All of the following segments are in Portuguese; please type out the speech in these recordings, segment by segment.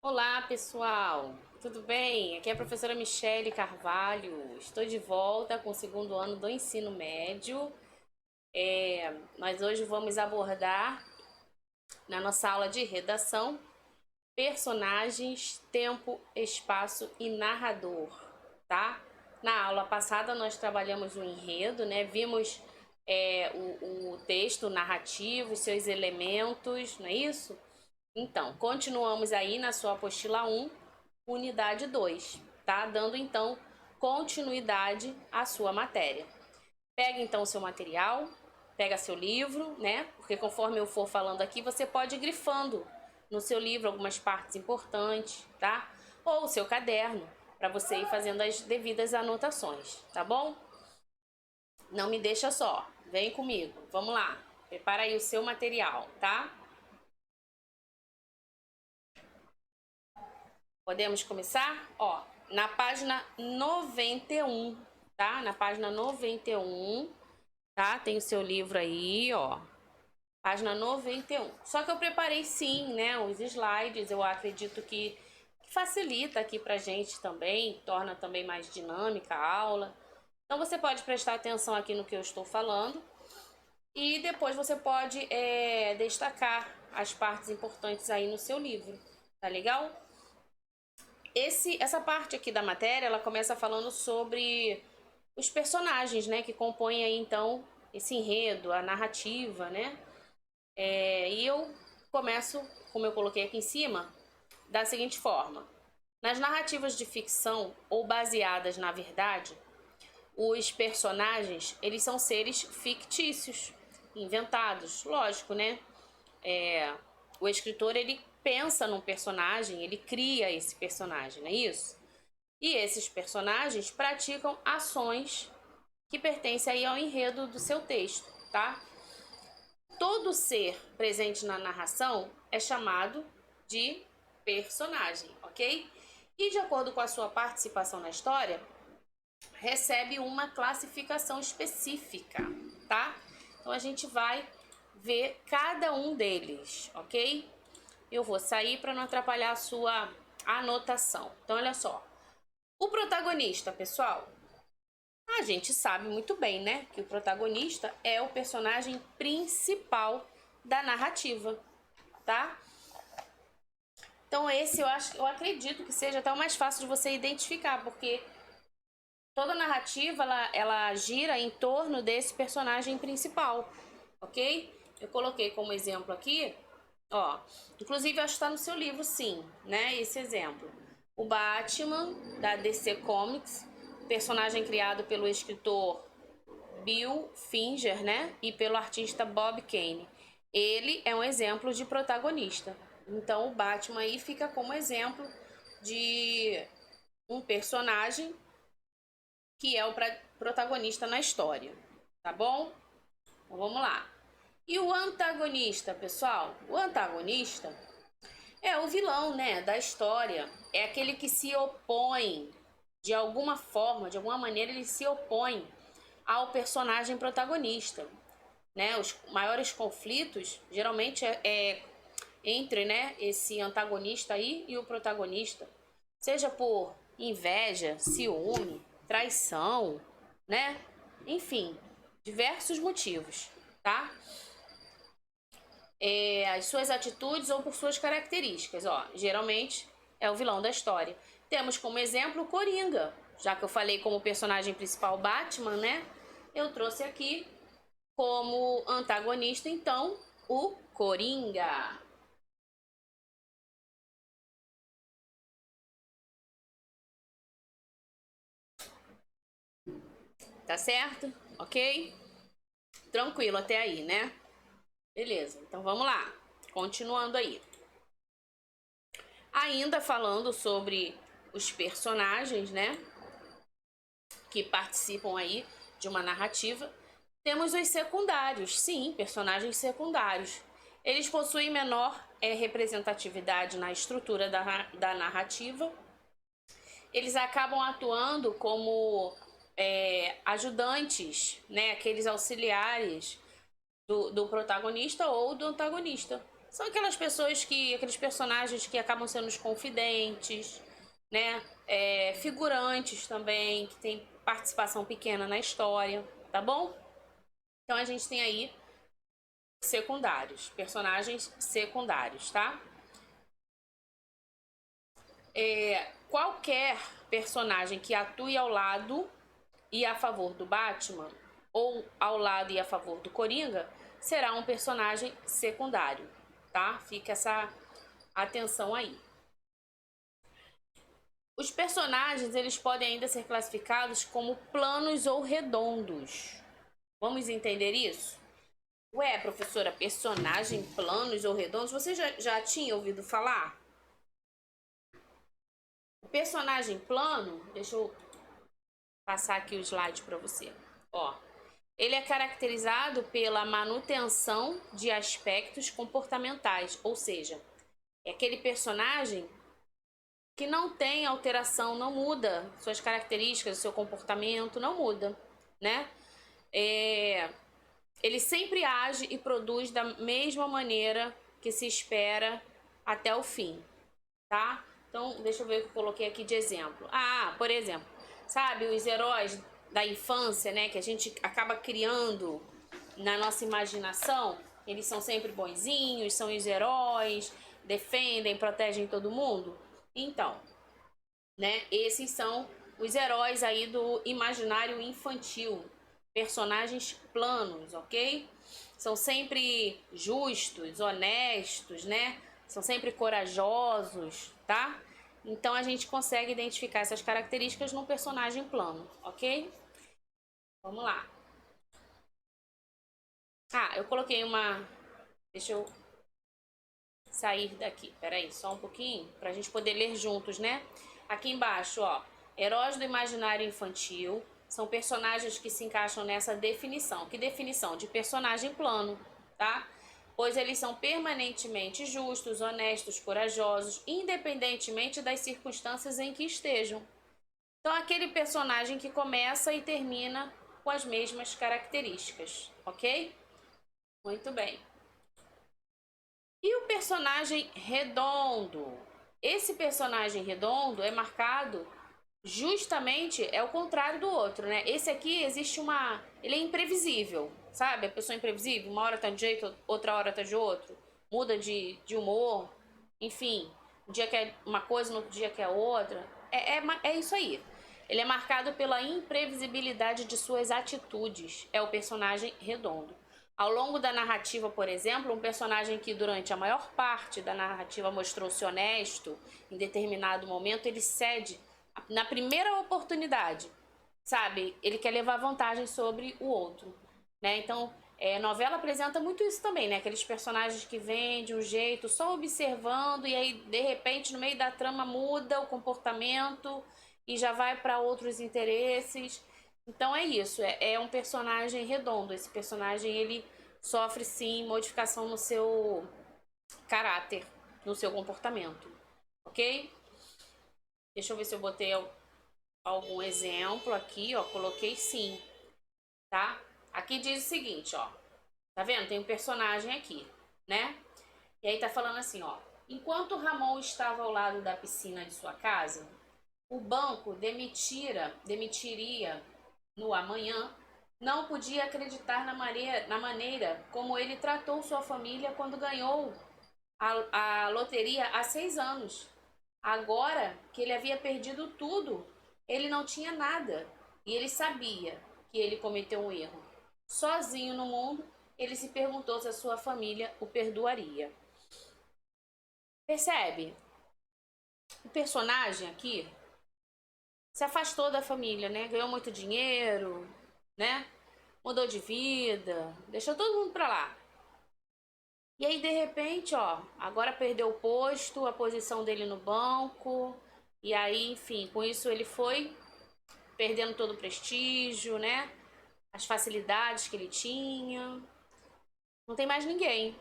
Olá, pessoal! Tudo bem? Aqui é a professora Michele Carvalho. Estou de volta com o segundo ano do ensino médio. Nós hoje vamos abordar, na nossa aula de redação, personagens, tempo, espaço e narrador, tá? Na aula passada nós trabalhamos o enredo, né? Vimos o texto narrativo, seus elementos, não é isso? Então, continuamos aí na sua apostila 1, unidade 2, tá? Dando então continuidade à sua matéria. Pega então o seu material, pega seu livro, né? Porque conforme eu for falando aqui, você pode ir grifando no seu livro algumas partes importantes, tá? Ou o seu caderno, para você ir fazendo as devidas anotações, tá bom? Não me deixa só, vem comigo, vamos lá. Prepara aí o seu material, tá? Podemos começar? Ó, na página 91, tá? Na página 91, tá? Tem o seu livro aí, ó. Página 91. Só que eu preparei sim, né, os slides. Eu acredito que facilita aqui pra gente também, torna também mais dinâmica a aula. Então você pode prestar atenção aqui no que eu estou falando e depois você pode destacar as partes importantes aí no seu livro, tá legal? Essa parte aqui da matéria, ela começa falando sobre os personagens, né, que compõem aí então esse enredo, a narrativa, né? E eu começo, como eu coloquei aqui em cima, da seguinte forma: nas narrativas de ficção ou baseadas na verdade, os personagens eles são seres fictícios, inventados, lógico, né? O escritor ele pensa num personagem, ele cria esse personagem, não é isso? E esses personagens praticam ações que pertencem aí ao enredo do seu texto, tá? Todo ser presente na narração é chamado de personagem, ok? E de acordo com a sua participação na história, recebe uma classificação específica, tá? Então a gente vai ver cada um deles, ok? Eu vou sair para não atrapalhar a sua anotação. Então, olha só. O protagonista, pessoal, a gente sabe muito bem, né, que o protagonista é o personagem principal da narrativa, tá? Então esse eu acredito que seja até o mais fácil de você identificar, porque toda narrativa ela gira em torno desse personagem principal, ok? Eu coloquei como exemplo aqui, ó, inclusive acho que está no seu livro, sim, né? Esse exemplo. O Batman da DC Comics, personagem criado pelo escritor Bill Finger, né? E pelo artista Bob Kane. Ele é um exemplo de protagonista. Então o Batman aí fica como exemplo de um personagem que é o protagonista na história, tá bom? Então vamos lá. E o antagonista, pessoal? O antagonista é o vilão, né, da história. É aquele que se opõe de alguma forma, de alguma maneira ele se opõe ao personagem protagonista, né? Os maiores conflitos geralmente é entre, né, esse antagonista aí e o protagonista, seja por inveja, ciúme, traição, né? Enfim, diversos motivos, tá? As suas atitudes ou por suas características, ó, geralmente é o vilão da história. Temos como exemplo o Coringa, já que eu falei como personagem principal Batman, né? Eu trouxe aqui como antagonista, então, o Coringa. Tá certo? Ok? Tranquilo até aí, né? Beleza, então vamos lá. Continuando aí. Ainda falando sobre os personagens, né? Que participam aí de uma narrativa. Temos os secundários, sim, personagens secundários. Eles possuem menor representatividade na estrutura da narrativa. Eles acabam atuando como ajudantes, né? Aqueles auxiliares do protagonista ou do antagonista, São aquelas pessoas que, aqueles personagens que acabam sendo os confidentes, né? Figurantes também, que tem participação pequena na história, tá bom? Então a gente tem aí secundários, personagens secundários, tá? Qualquer personagem que atue ao lado e a favor do Batman, ou ao lado e a favor do Coringa, será um personagem secundário, tá? Fica essa atenção aí. Os personagens, eles podem ainda ser classificados como planos ou redondos. Vamos entender isso? Ué, professora, personagem planos ou redondos, você já tinha ouvido falar? O personagem plano, deixa eu passar aqui o slide para você. Ó, ele é caracterizado pela manutenção de aspectos comportamentais, ou seja, é aquele personagem que não tem alteração, não muda suas características, seu comportamento, não muda, né? Ele sempre age e produz da mesma maneira que se espera até o fim, tá? Então, deixa eu ver o que eu coloquei aqui de exemplo. Por exemplo, sabe os heróis da infância, né? Que a gente acaba criando na nossa imaginação. Eles são sempre bonzinhos, são os heróis, defendem, protegem todo mundo. Então, né? Esses são os heróis aí do imaginário infantil. Personagens planos, ok? São sempre justos, honestos, né? São sempre corajosos, tá? Então a gente consegue identificar essas características num personagem plano, ok? Vamos lá. Eu coloquei uma... Deixa eu sair daqui. Peraí, só um pouquinho, pra gente poder ler juntos, né? Aqui embaixo, ó. Heróis do imaginário infantil são personagens que se encaixam nessa definição. Que definição? De personagem plano, tá? Pois eles são permanentemente justos, honestos, corajosos, independentemente das circunstâncias em que estejam. Então, aquele personagem que começa e termina com as mesmas características, ok? Muito bem. E o personagem redondo? Esse personagem redondo é marcado justamente, é o contrário do outro, né? Esse aqui existe uma... Ele é imprevisível, sabe? A pessoa é imprevisível, uma hora tá de um jeito, outra hora tá de outro. Muda de humor, enfim. Um dia que é uma coisa, no outro dia que é outra. É isso aí. Ele é marcado pela imprevisibilidade de suas atitudes. É o personagem redondo. Ao longo da narrativa, por exemplo, um personagem que durante a maior parte da narrativa mostrou-se honesto, em determinado momento ele cede na primeira oportunidade, sabe? Ele quer levar vantagem sobre o outro, né? Então, a novela apresenta muito isso também, né? Aqueles personagens que vêm de um jeito só observando e aí, de repente, no meio da trama muda o comportamento e já vai para outros interesses. Então é isso, é um personagem redondo. Esse personagem, ele sofre sim modificação no seu caráter, no seu comportamento, ok? Deixa eu ver se eu botei algum exemplo aqui, ó. Coloquei sim, tá? Aqui diz o seguinte, ó. Tá vendo? Tem um personagem aqui, né? E aí tá falando assim, ó. Enquanto Ramon estava ao lado da piscina de sua casa, o banco demitiria no amanhã. Não podia acreditar na maneira como ele tratou sua família quando ganhou a loteria há 6 anos. Agora que ele havia perdido tudo, ele não tinha nada e ele sabia que ele cometeu um erro. Sozinho no mundo, ele se perguntou se a sua família o perdoaria. Percebe? O personagem aqui se afastou da família, né? Ganhou muito dinheiro, né? Mudou de vida, deixou todo mundo pra lá. E aí, de repente, ó, agora perdeu o posto, a posição dele no banco. E aí, enfim, com isso ele foi perdendo todo o prestígio, né? As facilidades que ele tinha. Não tem mais ninguém.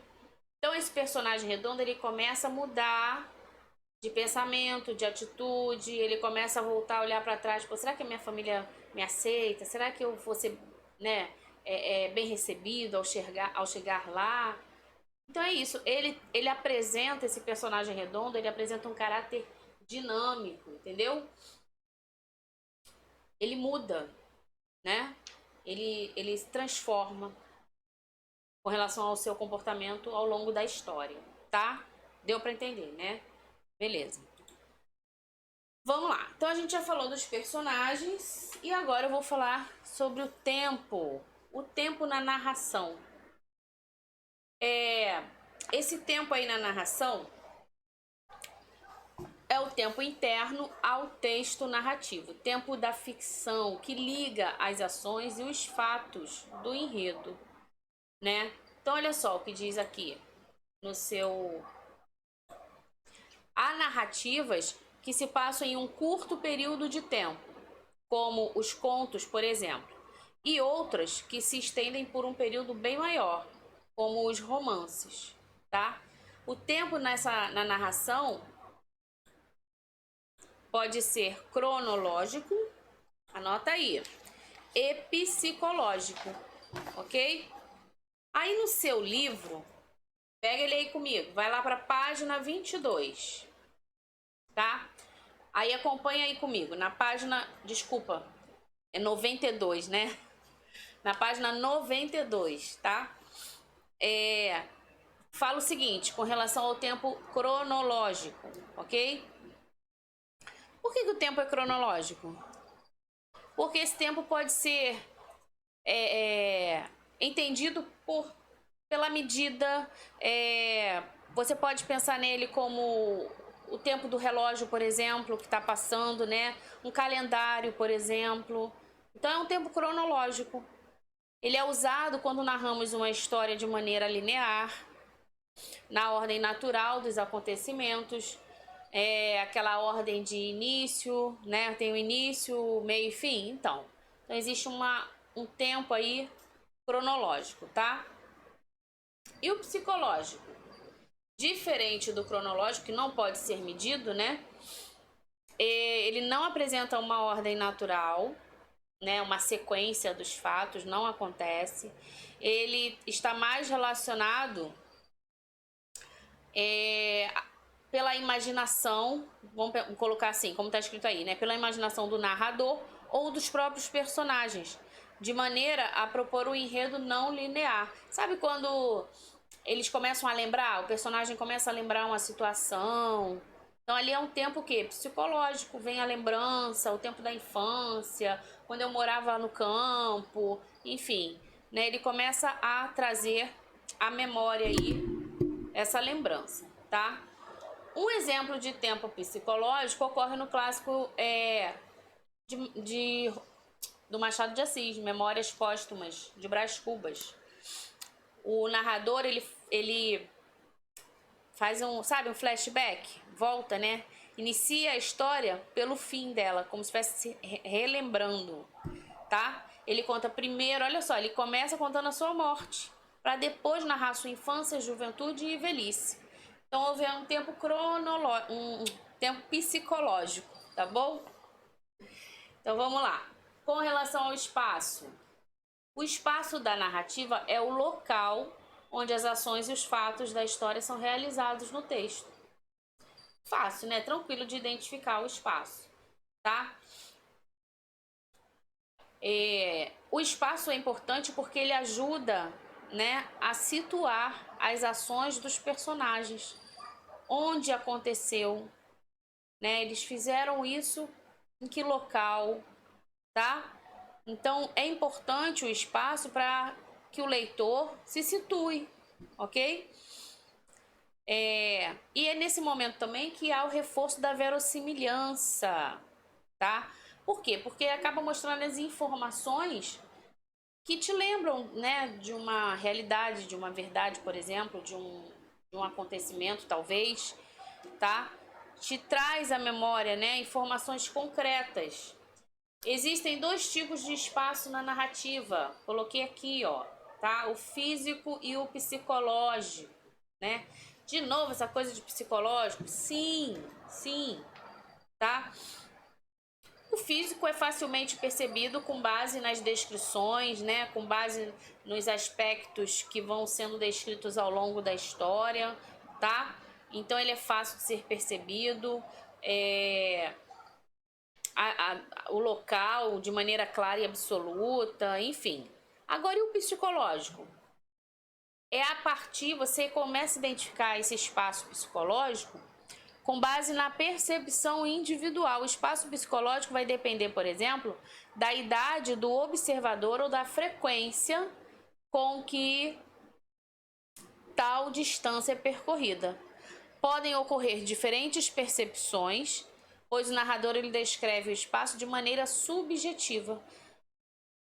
Então esse personagem redondo, ele começa a mudar de pensamento, de atitude, ele começa a voltar a olhar para trás, pô, será que a minha família me aceita? Será que eu vou ser, né, bem recebido ao chegar lá? Então é isso, ele apresenta, esse personagem redondo, ele apresenta um caráter dinâmico, entendeu? Ele muda, né? Ele se transforma com relação ao seu comportamento ao longo da história, tá? Deu para entender, né? Beleza. Vamos lá. Então a gente já falou dos personagens e agora eu vou falar sobre o tempo. O tempo na narração. Esse tempo aí na narração é o tempo interno ao texto narrativo, o tempo da ficção que liga as ações e os fatos do enredo, né? Então olha só o que diz aqui no seu. Há narrativas que se passam em um curto período de tempo, como os contos, por exemplo, e outras que se estendem por um período bem maior, como os romances, tá? O tempo na narração pode ser cronológico, anota aí, e psicológico, ok? Aí no seu livro, pega ele aí comigo, vai lá para a página 22, tá? Aí acompanha aí comigo, na página, desculpa, é 92, né? Na página 92, tá? Fala o seguinte, com relação ao tempo cronológico, ok? Por que o tempo é cronológico? Porque esse tempo pode ser entendido pela medida, você pode pensar nele como o tempo do relógio, por exemplo, que está passando, né? Um calendário, por exemplo. Então é um tempo cronológico. Ele é usado quando narramos uma história de maneira linear, na ordem natural dos acontecimentos, aquela ordem de início, né? Tem o início, meio e fim. Então existe um tempo aí cronológico, tá? E o psicológico? Diferente do cronológico, que não pode ser medido, né? Ele não apresenta uma ordem natural, né? Uma sequência dos fatos, não acontece. Ele está mais relacionado pela imaginação, vamos colocar assim, como está escrito aí, né? Pela imaginação do narrador ou dos próprios personagens, de maneira a propor um enredo não linear. Sabe quando eles começam a lembrar, o personagem começa a lembrar uma situação? Então ali é um tempo que psicológico, vem a lembrança, o tempo da infância, quando eu morava no campo, enfim, né? Ele começa a trazer à memória aí essa lembrança, tá? Um exemplo de tempo psicológico ocorre no clássico do Machado de Assis, Memórias Póstumas, de Brás Cubas. O narrador, ele faz um flashback, volta, né? Inicia a história pelo fim dela, como se estivesse se relembrando, tá? Ele conta primeiro, olha só, ele começa contando a sua morte, para depois narrar sua infância, juventude e velhice. Então houve um tempo cronológico, um tempo psicológico, tá bom? Então vamos lá. Com relação ao espaço, o espaço da narrativa é o local onde as ações e os fatos da história são realizados no texto. Fácil, né? Tranquilo de identificar o espaço, tá? O espaço é importante porque ele ajuda, né, a situar as ações dos personagens, onde aconteceu, né? Eles fizeram isso em que local, tá? Então é importante o espaço para que o leitor se situe, ok? E é nesse momento também que há o reforço da verossimilhança, tá? Por quê? Porque acaba mostrando as informações que te lembram, né, de uma realidade, de uma verdade, por exemplo, de um acontecimento, talvez, tá? Te traz à memória, né, informações concretas. Existem dois tipos de espaço na narrativa. Coloquei aqui, ó, tá? O físico e o psicológico, né? De novo, essa coisa de psicológico? Sim, sim, tá? O físico é facilmente percebido com base nas descrições, né? Com base nos aspectos que vão sendo descritos ao longo da história, tá? Então ele é fácil de ser percebido, o local de maneira clara e absoluta, enfim. Agora, e o psicológico? É a partir, você começa a identificar esse espaço psicológico com base na percepção individual. O espaço psicológico vai depender, por exemplo, da idade do observador ou da frequência com que tal distância é percorrida. Podem ocorrer diferentes percepções, pois o narrador ele descreve o espaço de maneira subjetiva.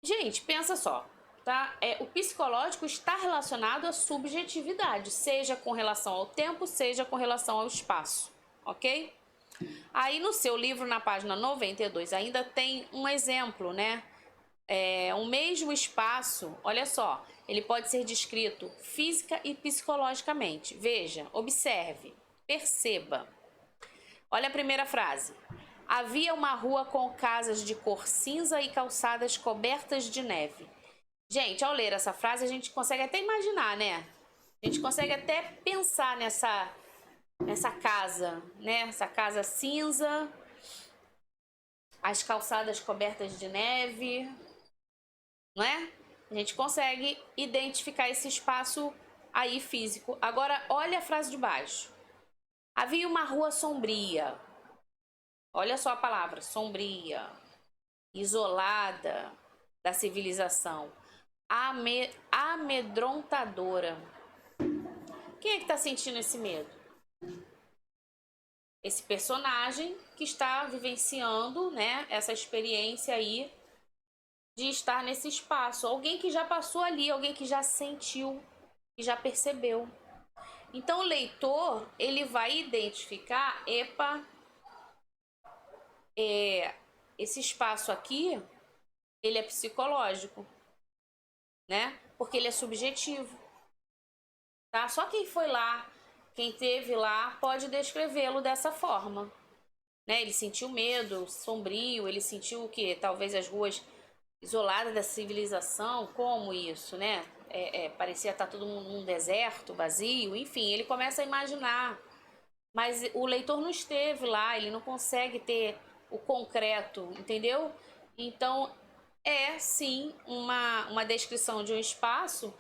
Gente, pensa só, tá? O psicológico está relacionado à subjetividade, seja com relação ao tempo, seja com relação ao espaço, ok? Aí no seu livro, na página 92, ainda tem um exemplo, né? O mesmo espaço, olha só, ele pode ser descrito física e psicologicamente. Veja, observe, perceba. Olha a primeira frase. Havia uma rua com casas de cor cinza e calçadas cobertas de neve. Gente, ao ler essa frase, a gente consegue até imaginar, né? A gente consegue até pensar nessa casa, né? Essa casa cinza, as calçadas cobertas de neve, não é? A gente consegue identificar esse espaço aí físico. Agora, olha a frase de baixo. Havia uma rua sombria. Olha só a palavra, sombria, isolada da civilização, amedrontadora. Quem é que está sentindo esse medo? Esse personagem que está vivenciando, né, essa experiência aí de estar nesse espaço. Alguém que já passou ali, alguém que já sentiu, que já percebeu. Então o leitor, ele vai identificar, esse espaço aqui, ele é psicológico, né? Porque ele é subjetivo, tá? Só quem foi lá, quem esteve lá, pode descrevê-lo dessa forma, né? Ele sentiu medo, sombrio, ele sentiu o quê? Talvez as ruas isoladas da civilização, como isso, né? Parecia estar todo mundo num deserto, vazio, enfim, ele começa a imaginar. Mas o leitor não esteve lá, ele não consegue ter o concreto, entendeu? Então, sim uma descrição de um espaço,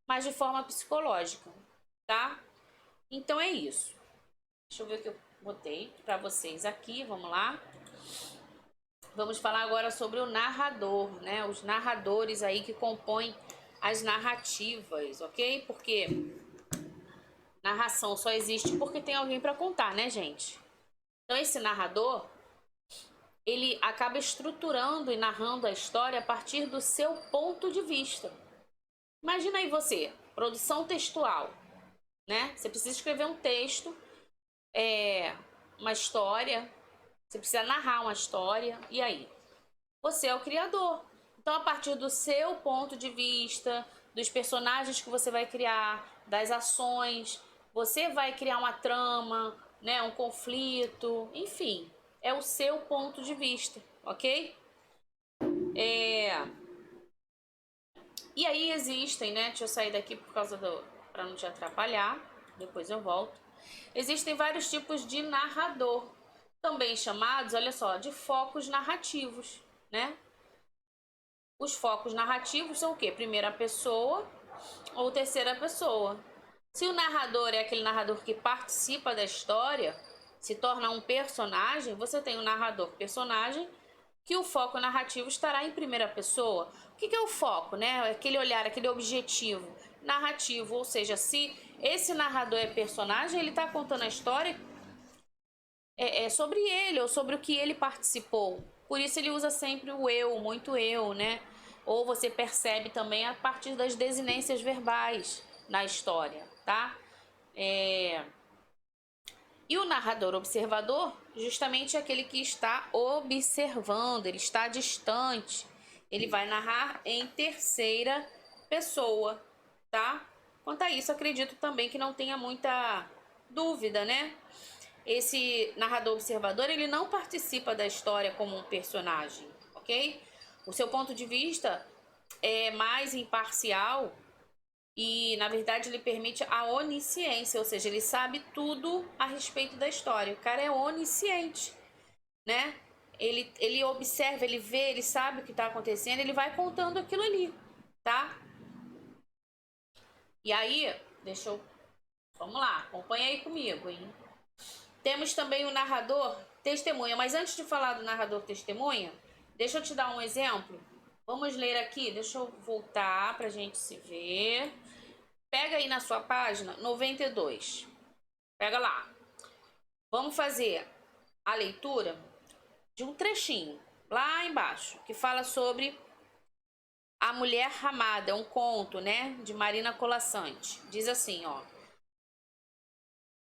mas de forma psicológica, tá? Então é isso. Deixa eu ver o que eu botei para vocês aqui, vamos lá. Vamos falar agora sobre o narrador, né? Os narradores aí que compõem as narrativas, ok? Porque narração só existe porque tem alguém para contar, né, gente? Então esse narrador, ele acaba estruturando e narrando a história a partir do seu ponto de vista. Imagina aí você, produção textual, né? Você precisa escrever um texto, uma história, você precisa narrar uma história, e aí? Você é o criador. Então, a partir do seu ponto de vista, dos personagens que você vai criar, das ações, você vai criar uma trama, né, um conflito, enfim, é o seu ponto de vista, ok? E aí existem, né? Deixa eu sair daqui para não te atrapalhar, depois eu volto. Existem vários tipos de narrador, também chamados, olha só, de focos narrativos, né? Os focos narrativos são o quê? Primeira pessoa ou terceira pessoa. Se o narrador é aquele narrador que participa da história, se torna um personagem, você tem um narrador personagem que o foco narrativo estará em primeira pessoa. O que é o foco, né? Aquele olhar, aquele objetivo narrativo, ou seja, se esse narrador é personagem, ele está contando a história sobre ele ou sobre o que ele participou. Por isso ele usa sempre o eu, muito eu, né? Ou você percebe também a partir das desinências verbais na história, tá? E o narrador observador, justamente é aquele que está observando, ele está distante. Ele vai narrar em terceira pessoa, tá? Quanto a isso, acredito também que não tenha muita dúvida, né? esse narrador observador, ele não participa da história como um personagem, ok? O seu ponto de vista é mais imparcial e, na verdade, ele permite a onisciência, ou seja, ele sabe tudo a respeito da história. O cara é onisciente, né? Ele observa, ele vê, ele sabe o que está acontecendo, ele vai contando aquilo ali, tá? E aí, vamos lá, acompanha aí comigo, hein? Temos também o narrador testemunha, mas antes de falar do narrador testemunha, deixa eu te dar um exemplo. Vamos ler aqui, deixa eu voltar pra gente se ver. Pega aí na sua página 92. Pega lá. Vamos fazer a leitura de um trechinho lá embaixo, que fala sobre A Mulher Amada, um conto, né, de Marina Colasanti. Diz assim, ó.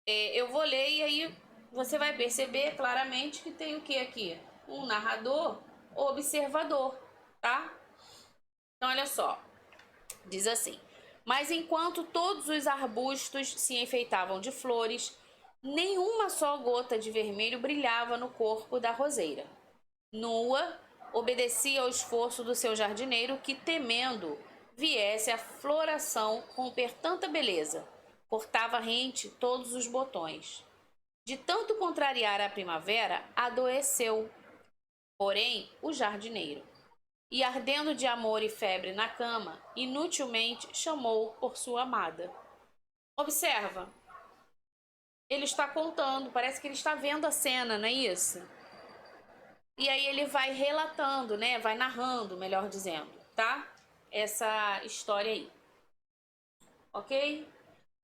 Eu vou ler e aí você vai perceber claramente que tem o que aqui? Um narrador observador, tá? Então, olha só. Diz assim. Mas enquanto todos os arbustos se enfeitavam de flores, nenhuma só gota de vermelho brilhava no corpo da roseira. Nua, obedecia ao esforço do seu jardineiro que, temendo viesse a floração romper tanta beleza, cortava rente todos os botões. De tanto contrariar a primavera, adoeceu, porém, o jardineiro. E ardendo de amor e febre na cama, inutilmente chamou por sua amada. Observa, ele está contando, parece que ele está vendo a cena, não é isso? E aí ele vai relatando, né? Vai narrando, melhor dizendo, tá? Essa história aí. Ok?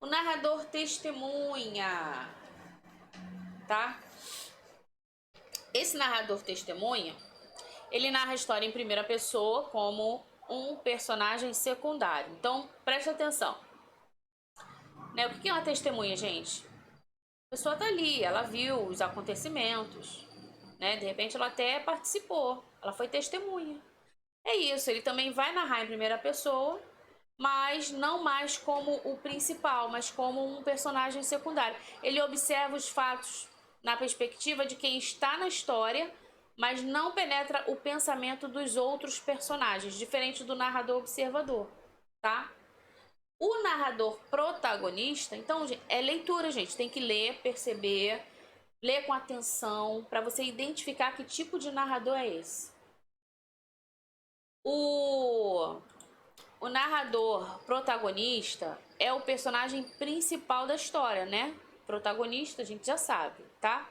O narrador testemunha, tá? Esse narrador testemunha, ele narra a história em primeira pessoa como um personagem secundário. Então, preste atenção. Né? O que é uma testemunha, gente? A pessoa tá ali, ela viu os acontecimentos, né? De repente ela até participou, ela foi testemunha. É isso, ele também vai narrar em primeira pessoa, mas não mais como o principal, mas como um personagem secundário. Ele observa os fatos na perspectiva de quem está na história, mas não penetra o pensamento dos outros personagens, diferente do narrador observador, tá? O narrador protagonista, então, é leitura, gente. Tem que ler, perceber, ler com atenção, para você identificar que tipo de narrador é esse. O narrador protagonista é o personagem principal da história, né? Protagonista, a gente já sabe, tá?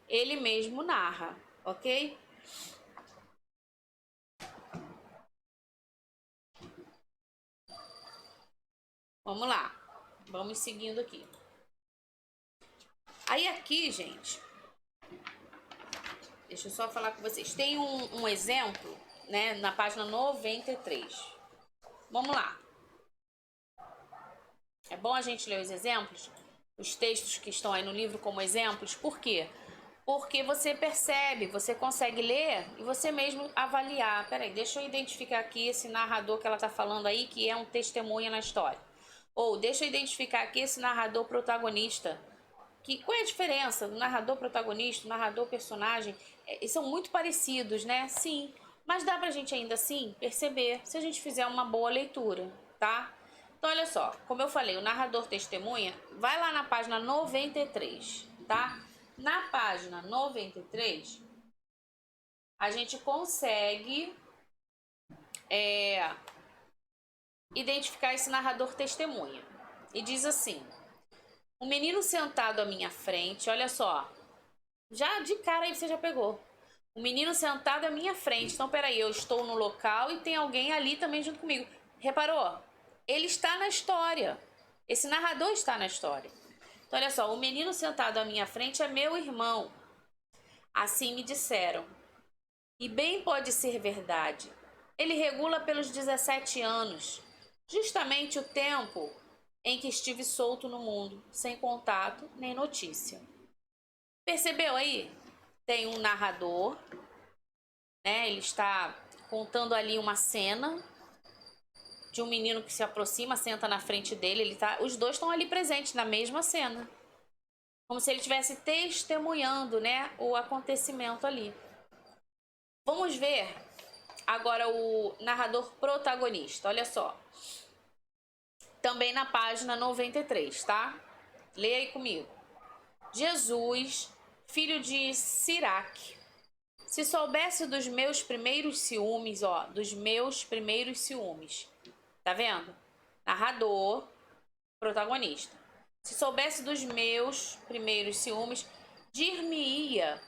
Ele mesmo narra, ok? Vamos lá. Vamos seguindo aqui. Aí aqui, gente, deixa eu só falar com vocês. Tem um exemplo, né, na página 93. Vamos lá. É bom a gente ler os exemplos, os textos que estão aí no livro como exemplos. Por quê? Porque você percebe, você consegue ler e você mesmo avaliar. Peraí, deixa eu identificar aqui esse narrador que ela está falando aí, que é um testemunha na história. Ou deixa eu identificar aqui esse narrador protagonista. Qual é a diferença do narrador protagonista, do narrador personagem? São muito parecidos, né? Sim, mas dá pra gente ainda assim perceber se a gente fizer uma boa leitura, tá? Então, olha só, como eu falei, o narrador testemunha, vai lá na página 93, tá? Na página 93, a gente consegue identificar esse narrador testemunha. E diz assim: o menino sentado à minha frente, olha só, já de cara aí você já pegou. O menino sentado à minha frente. Então, peraí, eu estou no local e tem alguém ali também junto comigo. Reparou? Ele está na história. Esse narrador está na história. Então, olha só, o menino sentado à minha frente é meu irmão. Assim me disseram. E bem pode ser verdade. Ele regula pelos 17 anos, justamente o tempo em que estive solto no mundo, sem contato nem notícia. Percebeu aí? Tem um narrador, né? Ele está contando ali uma cena de um menino que se aproxima, senta na frente dele, os dois estão ali presentes na mesma cena. como se ele estivesse testemunhando, né, o acontecimento ali. Vamos ver agora o narrador protagonista. Olha só. Também na página 93, tá? Leia aí comigo. Jesus, filho de Siraque, se soubesse dos meus primeiros ciúmes, ó, dos meus primeiros ciúmes. Tá vendo? Narrador, protagonista. Se soubesse dos meus primeiros ciúmes, dir-me-ia,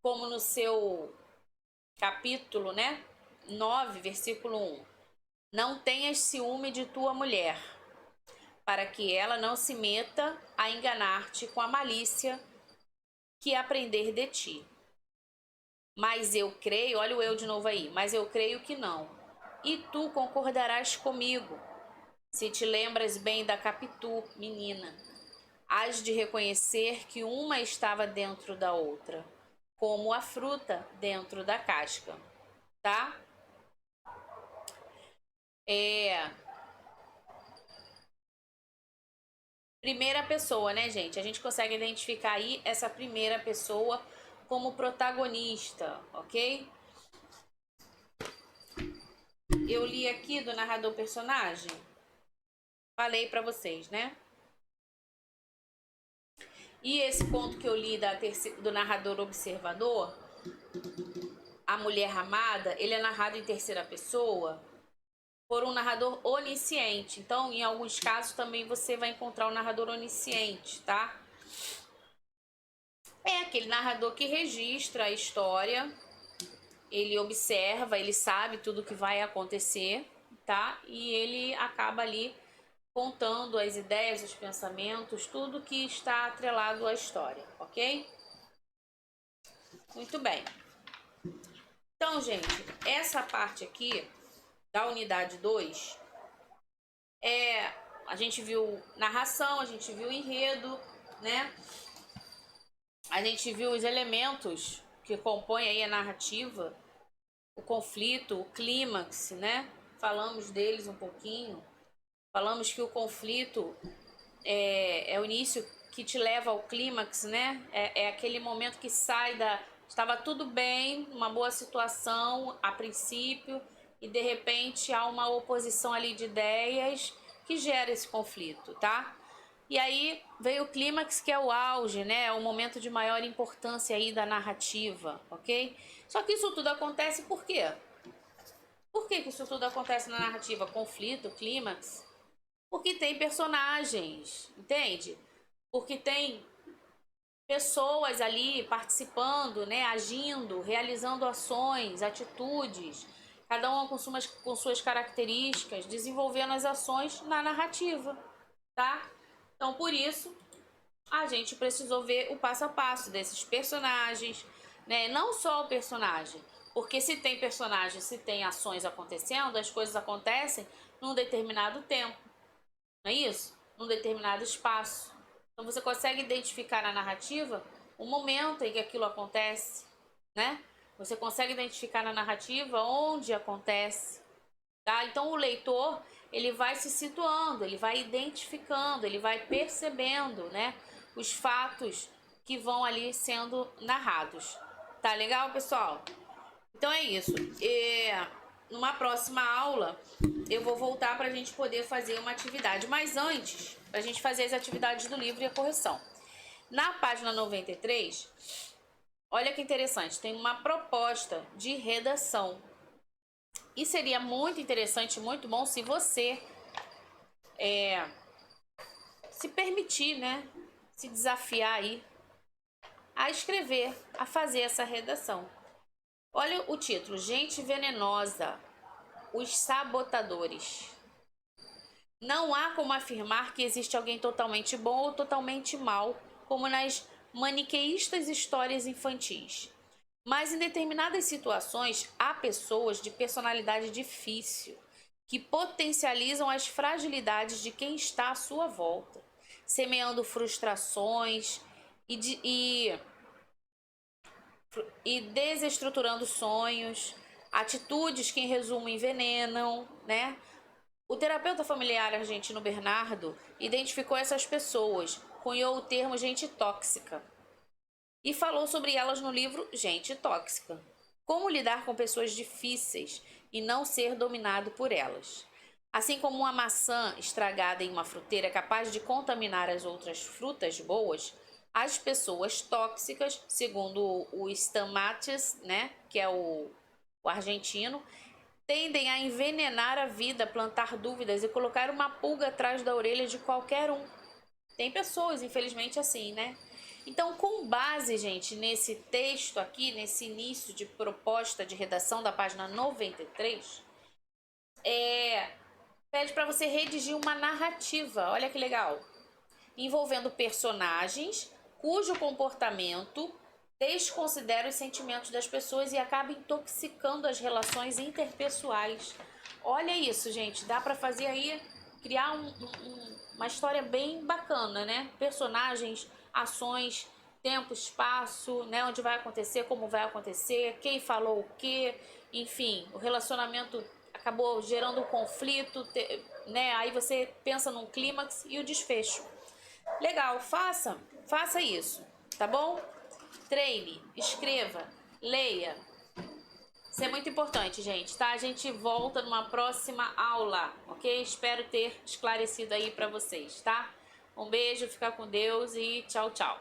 como no seu capítulo, né? 9, versículo 1. Não tenhas ciúme de tua mulher, para que ela não se meta a enganar-te com a malícia que aprender de ti. Mas eu creio, olha o eu de novo aí, mas eu creio que não. E tu concordarás comigo, se te lembras bem da Capitu, menina. Hás de reconhecer que uma estava dentro da outra, como a fruta dentro da casca, tá? Primeira pessoa, né, gente? A gente consegue identificar aí essa primeira pessoa como protagonista, ok? Eu li aqui do narrador personagem. Falei pra vocês, né? E esse ponto que eu li do narrador observador, a mulher amada, ele é narrado em terceira pessoa por um narrador onisciente. Então, em alguns casos também você vai encontrar o narrador onisciente, tá? É aquele narrador que registra a história, ele observa, ele sabe tudo que vai acontecer, tá? E ele acaba ali contando as ideias, os pensamentos, tudo que está atrelado à história, ok? Muito bem. Então, gente, essa parte aqui da unidade 2 a gente viu narração, a gente viu enredo, né? A gente viu os elementos que compõem aí a narrativa, o conflito, o clímax, né? Falamos deles um pouquinho. Falamos que o conflito é o início que te leva ao clímax, né? É aquele momento que sai da... Estava tudo bem, uma boa situação a princípio, e de repente há uma oposição ali de ideias que gera esse conflito, tá? E aí veio o clímax, que é o auge, né? É o momento de maior importância aí da narrativa, ok? Só que isso tudo acontece por quê? Por que isso tudo acontece na narrativa? Conflito, clímax? Porque tem personagens, entende? Porque tem pessoas ali participando, né? Agindo, realizando ações, atitudes, cada uma com suas características, desenvolvendo as ações na narrativa, tá? Então, por isso, a gente precisou ver o passo a passo desses personagens, né? Não só o personagem, porque se tem personagem, se tem ações acontecendo, as coisas acontecem num determinado tempo, não é isso? Num determinado espaço. Então você consegue identificar na narrativa o momento em que aquilo acontece, né? Você consegue identificar na narrativa onde acontece, tá? Então o leitor, ele vai se situando, ele vai identificando, ele vai percebendo, né, os fatos que vão ali sendo narrados. Tá legal, pessoal? Então é isso. Numa próxima aula eu vou voltar para a gente poder fazer uma atividade. Mas antes, para a gente fazer as atividades do livro e a correção. Na página 93, olha que interessante, tem uma proposta de redação. E seria muito interessante, muito bom se você se permitir, né, se desafiar aí a escrever, a fazer essa redação. Olha o título: Gente Venenosa, os Sabotadores. Não há como afirmar que existe alguém totalmente bom ou totalmente mal, como nas maniqueístas histórias infantis. Mas em determinadas situações há pessoas de personalidade difícil que potencializam as fragilidades de quem está à sua volta, semeando frustrações e desestruturando sonhos, atitudes que em resumo envenenam, né? O terapeuta familiar argentino Bernardo identificou essas pessoas cunhou o termo gente tóxica e falou sobre elas no livro Gente Tóxica. Como lidar com pessoas difíceis e não ser dominado por elas. Assim como uma maçã estragada em uma fruteira é capaz de contaminar as outras frutas boas, as pessoas tóxicas, segundo o Stamatios, né, que é o argentino, tendem a envenenar a vida, plantar dúvidas e colocar uma pulga atrás da orelha de qualquer um. Tem pessoas, infelizmente, assim, né? Então, com base, gente, nesse texto aqui, nesse início de proposta de redação da página 93, pede para você redigir uma narrativa, olha que legal, envolvendo personagens cujo comportamento desconsidera os sentimentos das pessoas e acaba intoxicando as relações interpessoais. Olha isso, gente, dá para fazer aí, criar uma história bem bacana, né? Personagens, ações, tempo, espaço, né? Onde vai acontecer, como vai acontecer, quem falou o quê, enfim, o relacionamento acabou gerando um conflito, né? Aí você pensa num clímax e o desfecho. Legal, faça isso, tá bom? Treine, escreva, leia. Isso é muito importante, gente, tá? A gente volta numa próxima aula, ok? Espero ter esclarecido aí pra vocês, tá? Um beijo, fica com Deus e tchau, tchau.